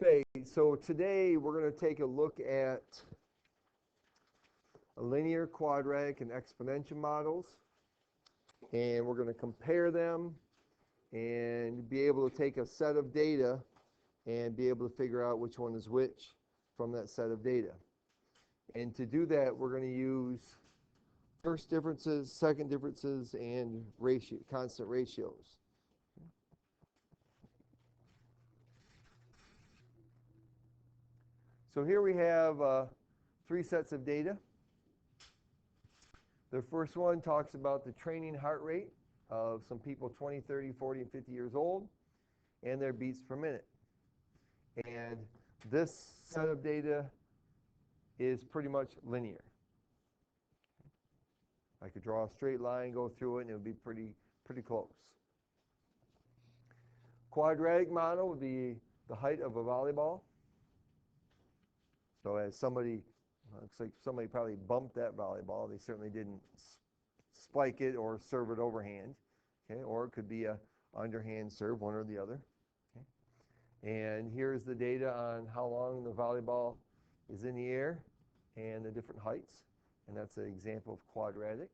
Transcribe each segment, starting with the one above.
Okay, so today we're going to take a look at linear, quadratic, and exponential models, and we're going to compare them and be able to take a set of data and be able to figure out which one is which from that set of data. And to do that, we're going to use first differences, second differences, and constant ratios. So here we have three sets of data. The first one talks about the training heart rate of some people 20, 30, 40, and 50 years old, and their beats per minute. And this set of data is pretty much linear. I could draw a straight line, go through it, and it would be pretty close. Quadratic model would be the height of a volleyball. So as somebody, looks like somebody probably bumped that volleyball. They certainly didn't spike it or serve it overhand. Okay, or it could be a underhand serve, one or the other. Okay. And here's the data on how long the volleyball is in the air and the different heights. And that's an example of quadratic.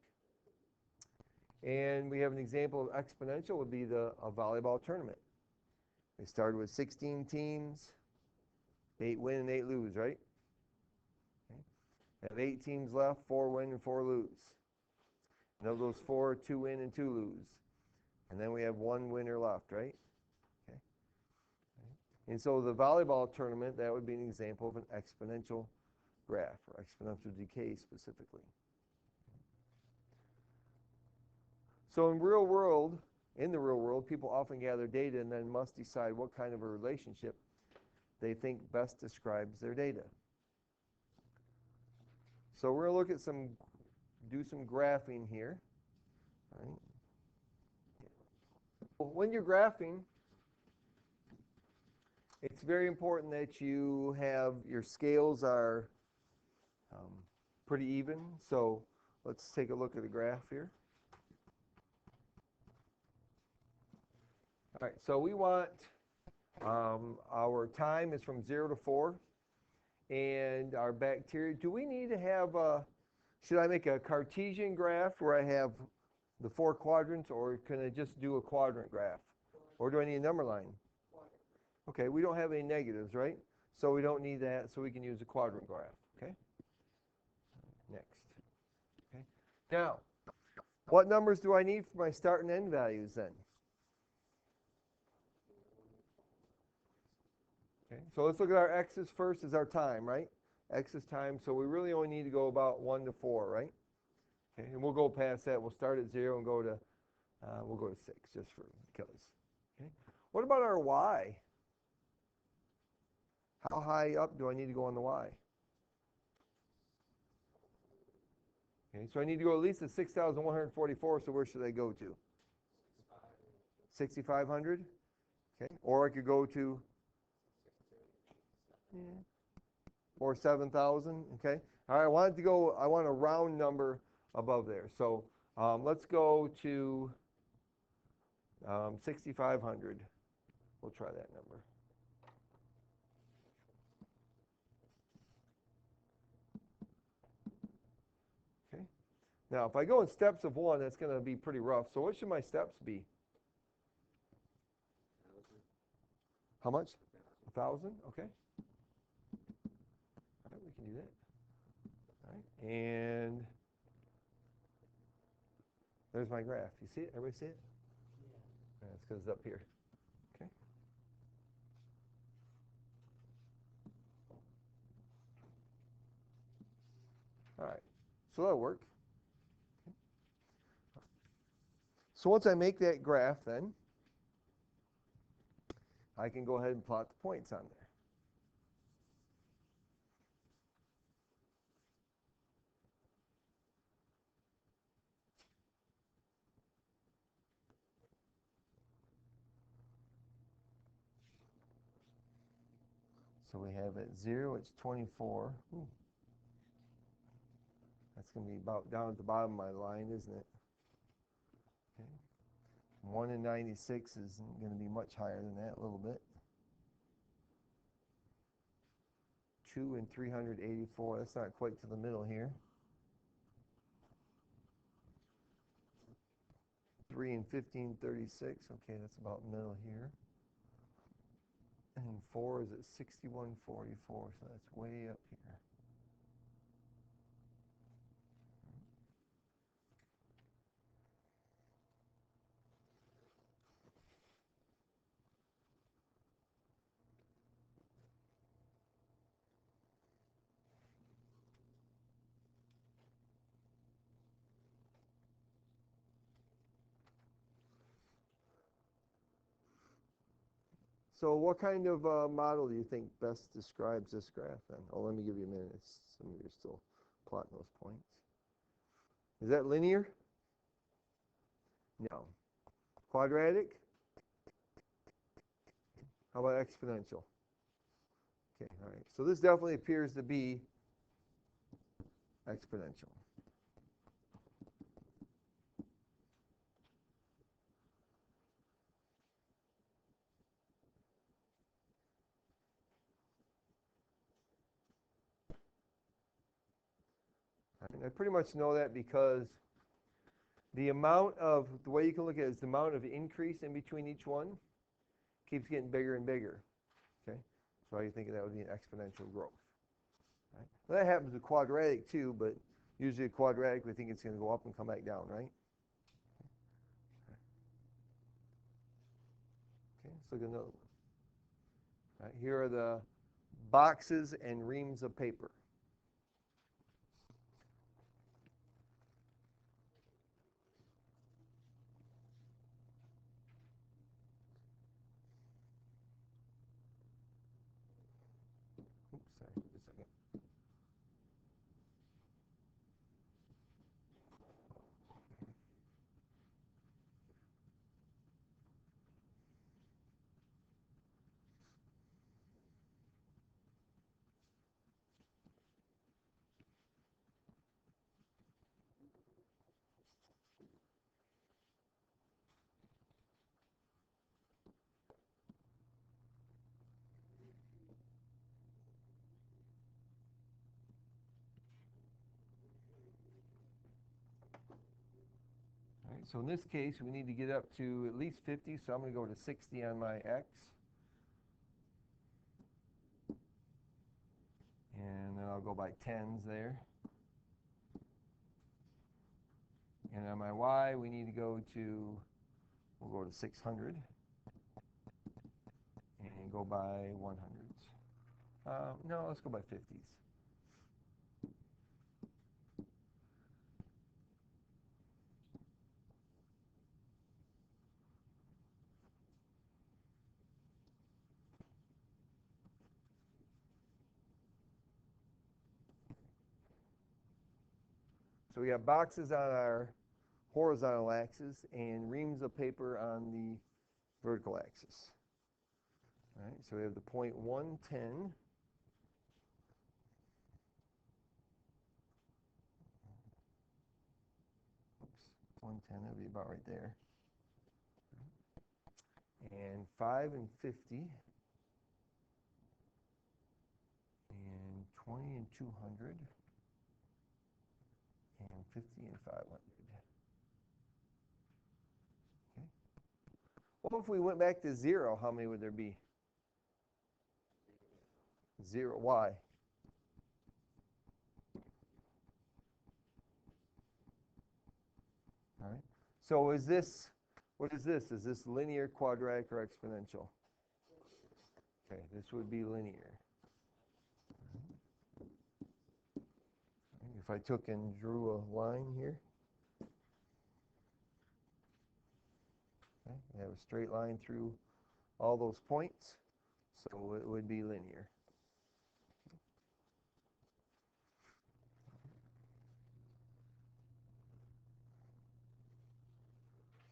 And we have an example of exponential would be a volleyball tournament. They started with 16 teams, 8 win and 8 lose, right? Okay. They have 8 teams left, 4 win and 4 lose. And of those 4, 2 win and 2 lose. And then we have 1 winner left, right? Okay. And so the volleyball tournament, that would be an example of an exponential graph, or exponential decay specifically. So in the real world, people often gather data and then must decide what kind of a relationship they think best describes their data. So we're going to look at do some graphing here. All right. When you're graphing, it's very important that you have your scales are pretty even. So let's take a look at a graph here. All right, so we want our time is from 0 to 4, and our bacteria. Do we need to have should I make a Cartesian graph where I have the 4 quadrants, or can I just do a quadrant graph? Or do I need a number line? Okay, we don't have any negatives, right? So we don't need that, so we can use a quadrant graph, okay? Next. Okay. Now, what numbers do I need for my start and end values then? Okay, so let's look at our x's first as our time, right? X is time, so we really only need to go about 1 to 4, right? Okay, and we'll go past that. We'll start at 0 and go to, we'll go to 6 just for kills. Okay. What about our y? How high up do I need to go on the y? Okay, so I need to go at least to 6,144, so where should I go to? 6,500? Okay, or I could go to or 7,000, okay? All right, I want a round number above there. So let's go to 6,500. We'll try that number. Okay. Now, if I go in steps of 1, that's going to be pretty rough. So what should my steps be? How much? 1,000? Okay. All right, we can do that. All right, and there's my graph. You see it? Everybody see it? Yeah. That's because it's up here. Okay. All right, so that'll work. Okay. So once I make that graph, then I can go ahead and plot the points on there. So we have at 0, it's 24. Ooh. That's going to be about down at the bottom of my line, isn't it? Okay. 1 in 96 is going to be much higher than that, a little bit. 2 and 384. That's not quite to the middle here. 3 and 1536. Okay, that's about middle here. And 4 is at 6144, so that's way up here. So what kind of model do you think best describes this graph then? Oh, let me give you a minute. Some of you are still plotting those points. Is that linear? No. Quadratic? How about exponential? Okay, all right. So this definitely appears to be exponential. And I pretty much know that because the way you can look at it is the amount of increase in between each one keeps getting bigger and bigger. Okay, so you think that would be an exponential growth. Right? Well, that happens with quadratic too, but usually a quadratic we think it's going to go up and come back down, right? Okay, let's look at another one. Right, here are the boxes and reams of paper. Oops, sorry, just a second. All right, so in this case, we need to get up to at least 50, so I'm going to go to 60 on my x. And then I'll go by tens there. And on my y, we need to go to, we'll go to 600. And go by 100s. No, let's go by 50s. So we have boxes on our horizontal axis and reams of paper on the vertical axis. All right, so we have the point 110. Oops, 110, that'd be about right there. And 5 and 50. And 20 and 200. And 50 and 500. Okay. Well, if we went back to 0, how many would there be? 0. Why? All right. So is this, what is this? Is this linear, quadratic, or exponential? Okay, this would be linear. If I took and drew a line here, okay, I have a straight line through all those points, so it would be linear.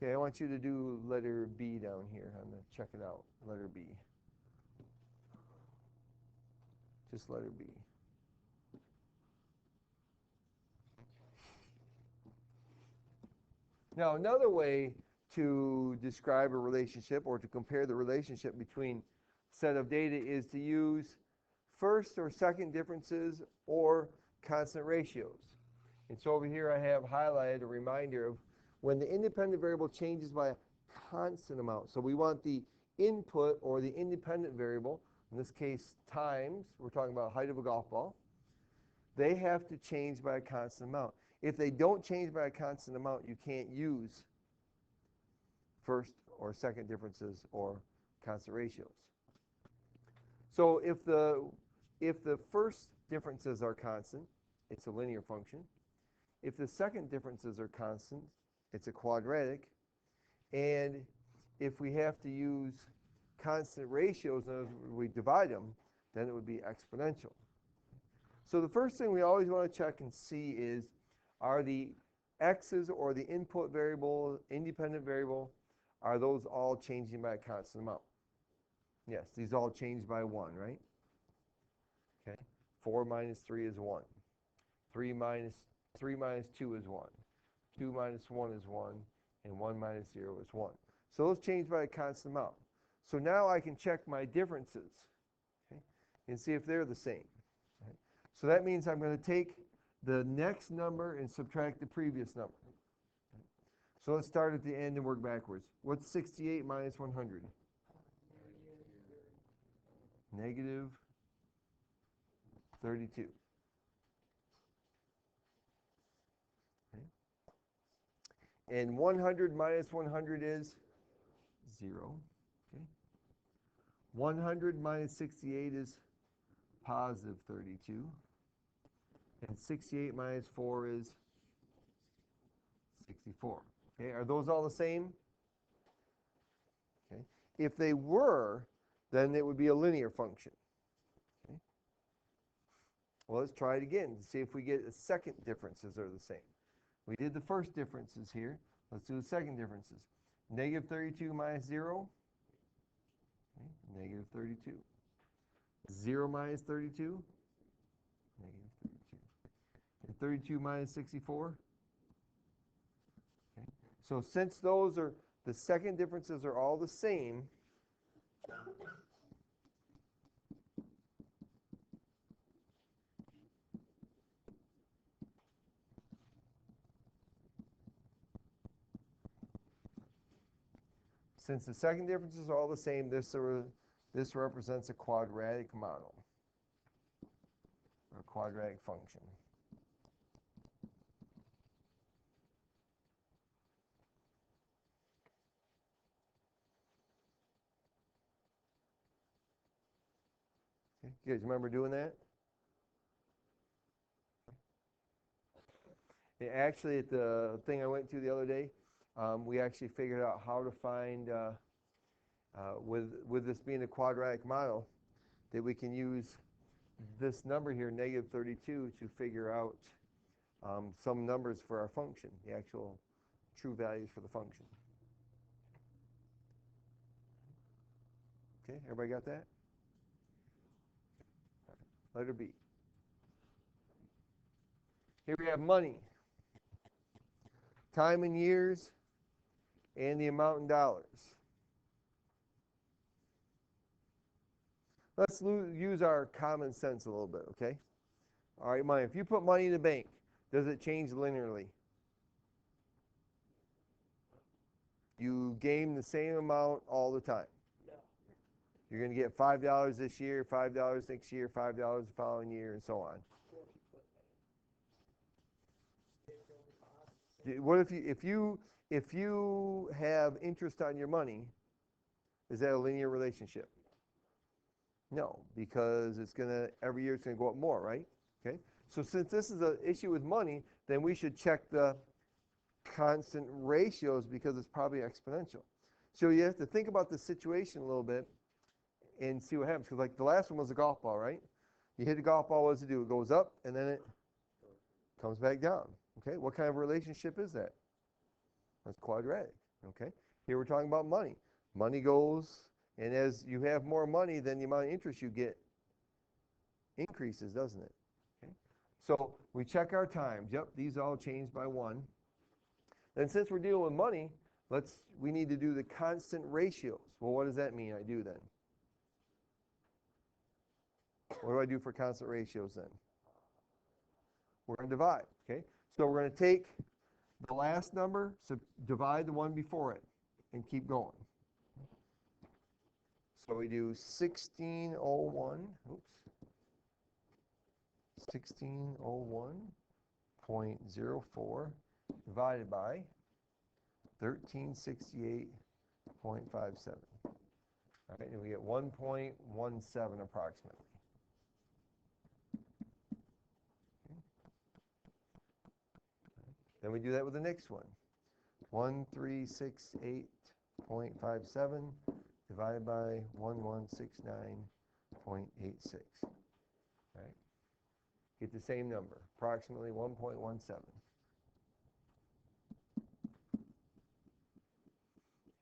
Okay, I want you to do letter B down here. I'm going to check it out. Letter B. Just letter B. Now, another way to describe a relationship or to compare the relationship between a set of data is to use first or second differences or constant ratios. And so over here I have highlighted a reminder of when the independent variable changes by a constant amount. So we want the input or the independent variable, in this case times, we're talking about height of a golf ball, they have to change by a constant amount. If they don't change by a constant amount, you can't use first or second differences or constant ratios. So if the first differences are constant, it's a linear function. If the second differences are constant, it's a quadratic. And if we have to use constant ratios and we divide them, then it would be exponential. So the first thing we always want to check and see is, are the x's or the input variable, independent variable, are those all changing by a constant amount? Yes, these all change by 1, right? Okay. 4 minus 3 is 1. 3 minus 2 is 1. 2 minus 1 is 1. And 1 minus 0 is 1. So those change by a constant amount. So now I can check my differences, okay, and see if they're the same. Right? So that means I'm going to take the next number and subtract the previous number. Okay. So let's start at the end and work backwards. What's 68 minus 100? Negative 32. Okay. And 100 minus 100 is 0. Okay. 100 minus 68 is positive 32. And 68 minus 4 is 64. Okay, are those all the same? Okay. If they were, then it would be a linear function. Okay. Well, let's try it again to see if we get the second differences are the same. We did the first differences here. Let's do the second differences. Negative 32 minus 0. Okay. Negative 32. 0 minus 32. Negative 32. And 32 minus 64. Okay. So since those are, the second differences are all the same, since the second differences are all the same, this represents a quadratic model, or a quadratic function. Okay. You guys remember doing that? And actually, at the thing I went to the other day, we actually figured out how to find, with this being a quadratic model, that we can use this number here, negative 32, to figure out some numbers for our function, the actual true values for the function. Okay, everybody got that? Letter B. Here we have money, time in years, and the amount in dollars. Let's use our common sense a little bit, okay? All right, money. If you put money in the bank, does it change linearly? You gain the same amount all the time. No. You're going to get $5 this year, $5 next year, $5 the following year, and so on. What if you have interest on your money? Is that a linear relationship? No, because it's going to, every year it's going to go up more, right? Okay. So since this is an issue with money, then we should check the constant ratios because it's probably exponential. So you have to think about the situation a little bit and see what happens. Because like the last one was a golf ball, right? You hit a golf ball, what does it do? It goes up and then it comes back down. Okay, what kind of relationship is that? That's quadratic. Okay, here we're talking about money. Money goes, and as you have more money, then the amount of interest you get increases, doesn't it? Okay, so we check our times. Yep, these all change by 1. Then since we're dealing with money, we need to do the constant ratios. Well, what does that mean I do then? What do I do for constant ratios then? We're going to divide, okay? So we're going to take the last number, so divide the one before it, and keep going. So we do 1601, oops, 1601.04 divided by 1368.57. All right, and we get 1.17 approximately. Okay. Then we do that with the next one. 1368.57 divided by 1169.86. Right? Get the same number, approximately 1.17.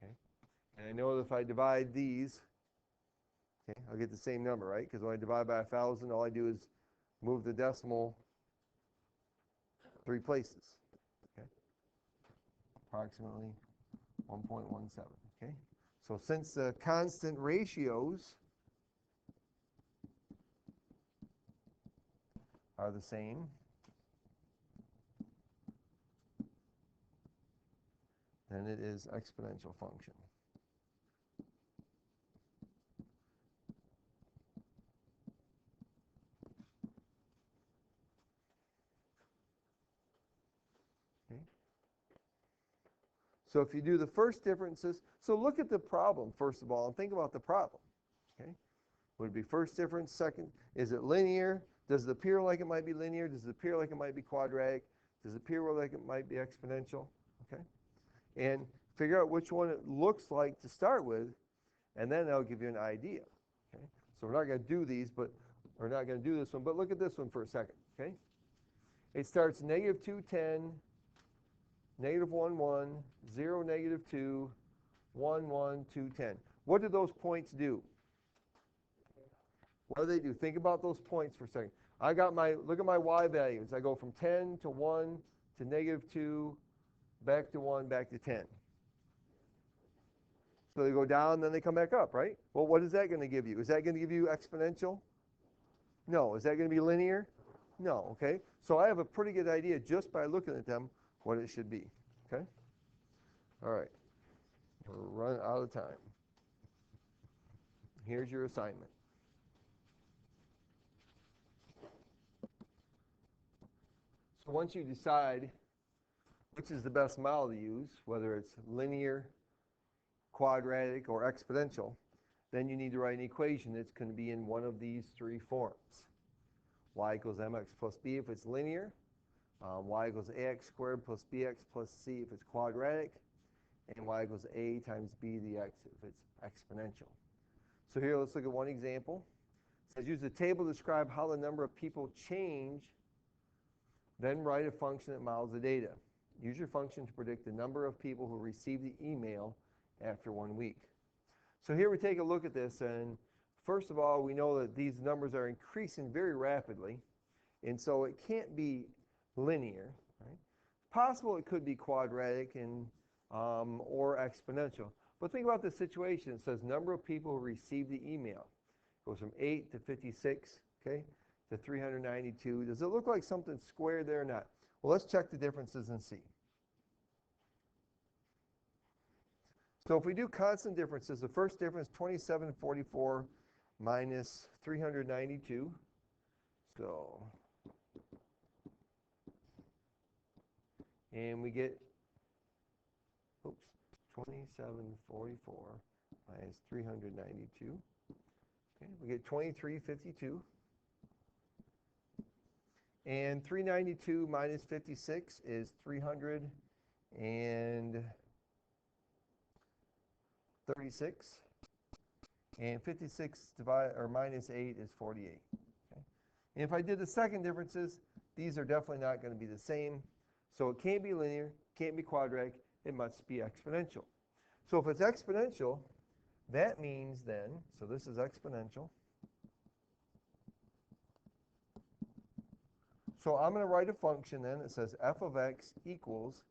Okay? And I know that if I divide these, okay, I'll get the same number, right? Because when I divide by 1,000, all I do is move the decimal 3 places. Okay? Approximately 1.17. Okay? So since the constant ratios are the same, then it is exponential function. Okay. So if you do the first differences, so look at the problem first of all and think about the problem. Okay. Would it be first difference, second? Is it linear? Does it appear like it might be linear? Does it appear like it might be quadratic? Does it appear like it might be exponential? Okay. And figure out which one it looks like to start with, and then that'll give you an idea. Okay. So we're not going to do these, but we're not going to do this one, but look at this one for a second. Okay. It starts negative 2, 10, negative 1, 1, 0, negative 2, 1, 1, 2, 10. What do those points do? What do they do? Think about those points for a second. Look at my y values. I go from 10 to 1 to negative 2, back to 1, back to 10. So they go down, then they come back up, right? Well, what is that going to give you? Is that going to give you exponential? No. Is that going to be linear? No, okay? So I have a pretty good idea just by looking at them what it should be, okay? All right. We're running out of time. Here's your assignment. So once you decide which is the best model to use, whether it's linear, quadratic, or exponential, then you need to write an equation that's going to be in one of these 3 forms. Y equals mx plus b if it's linear, y equals ax squared plus bx plus c if it's quadratic, and y equals a times b dx if it's exponential. So here, let's look at one example. It says use the table to describe how the number of people change, then write a function that models the data. Use your function to predict the number of people who receive the email after 1 week. So here we take a look at this, and first of all, we know that these numbers are increasing very rapidly, and so it can't be linear. Right? Possible it could be quadratic and or exponential. But think about the situation. It says number of people who receive the email. It goes from 8 to 56, okay, to 392. Does it look like something square there or not? Well, let's check the differences and see. So if we do constant differences, the first difference, 2744 minus 392. So, and we get, 2744 minus 392. Okay, we get 2352. And 392 minus 56 is 336. And 56 minus 8 is 48. Okay? And if I did the second differences, these are definitely not going to be the same. So it can't be linear, can't be quadratic, it must be exponential. So if it's exponential, that means then, so this is exponential. So I'm going to write a function then that says f of x equals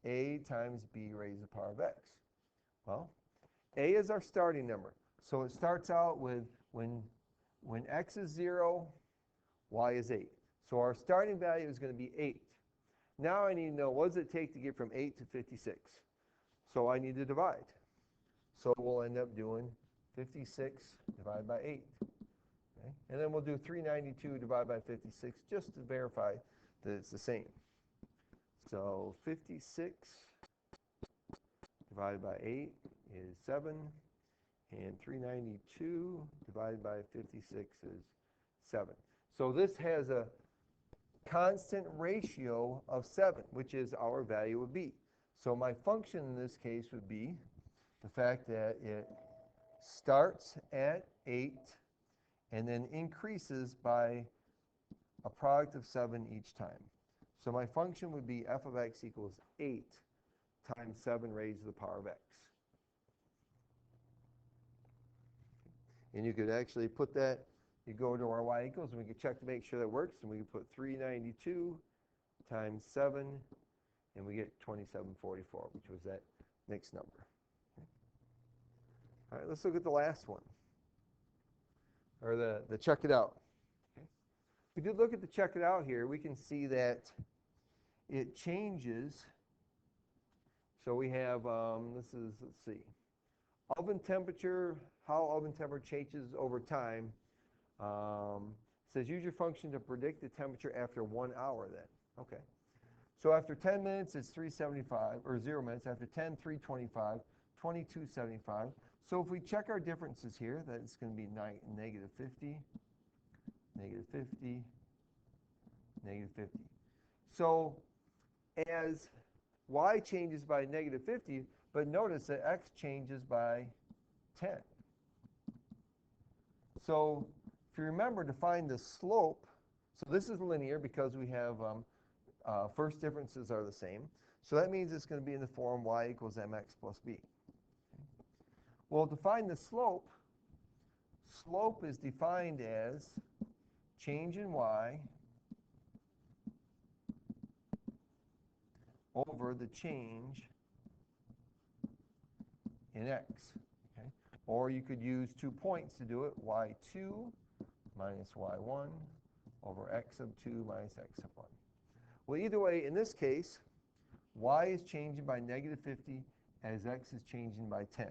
a times b raised to the power of x. Well, a is our starting number. So it starts out with when when x is 0, y is 8. So our starting value is going to be 8. Now I need to know, what does it take to get from 8 to 56? So I need to divide. So we'll end up doing 56 divided by 8. Okay? And then we'll do 392 divided by 56 just to verify that it's the same. So 56 divided by 8 is 7. And 392 divided by 56 is 7. So this has a constant ratio of 7, which is our value of b. So my function in this case would be the fact that it starts at 8 and then increases by a product of 7 each time. So my function would be f of x equals 8 times 7 raised to the power of x. And you could actually put that, you go to our y equals, and we could check to make sure that works, and we could put 392 times 7, and we get 2744, which was that next number. Okay. All right, let's look at the last one, or the check it out. Okay. If we did look at the check it out here, we can see that it changes. So we have, let's see, oven temperature, how oven temperature changes over time. Says use your function to predict the temperature after 1 hour then. Okay. So after 10 minutes, it's 375, or 0 minutes. After 10, 325, 2275. So if we check our differences here, that's going to be negative 50, negative 50, negative 50. So as y changes by negative 50, but notice that x changes by 10. So if you remember to find the slope, so this is linear because we have first differences are the same. So that means it's going to be in the form y equals mx plus b. Well, to find the slope, slope is defined as change in y over the change in x. Okay? Or you could use 2 points to do it, y2 minus y1 over x sub 2 minus x sub 1. Well, either way, in this case, y is changing by negative 50 as x is changing by 10.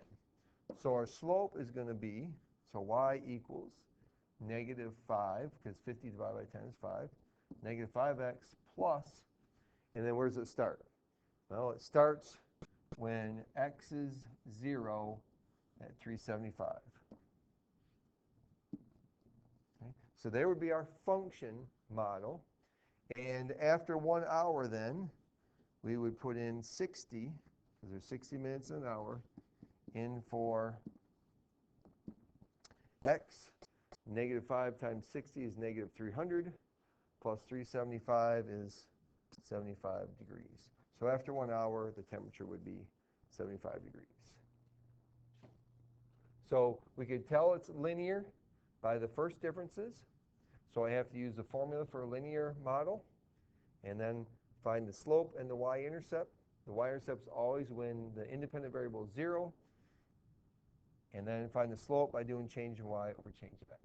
So our slope is going to be, so y equals negative 5, because 50 divided by 10 is 5, negative 5x plus, and then where does it start? Well, it starts when x is 0 at 375. Okay? So there would be our function model. And after 1 hour then, we would put in 60, because there's 60 minutes in an hour, in for x. Negative 5 times 60 is negative 300, plus 375 is 75 degrees. So after 1 hour, the temperature would be 75 degrees. So we could tell it's linear by the first differences. So I have to use the formula for a linear model and then find the slope and the y-intercept. The y-intercept is always when the independent variable is 0. And then find the slope by doing change in y over change in x.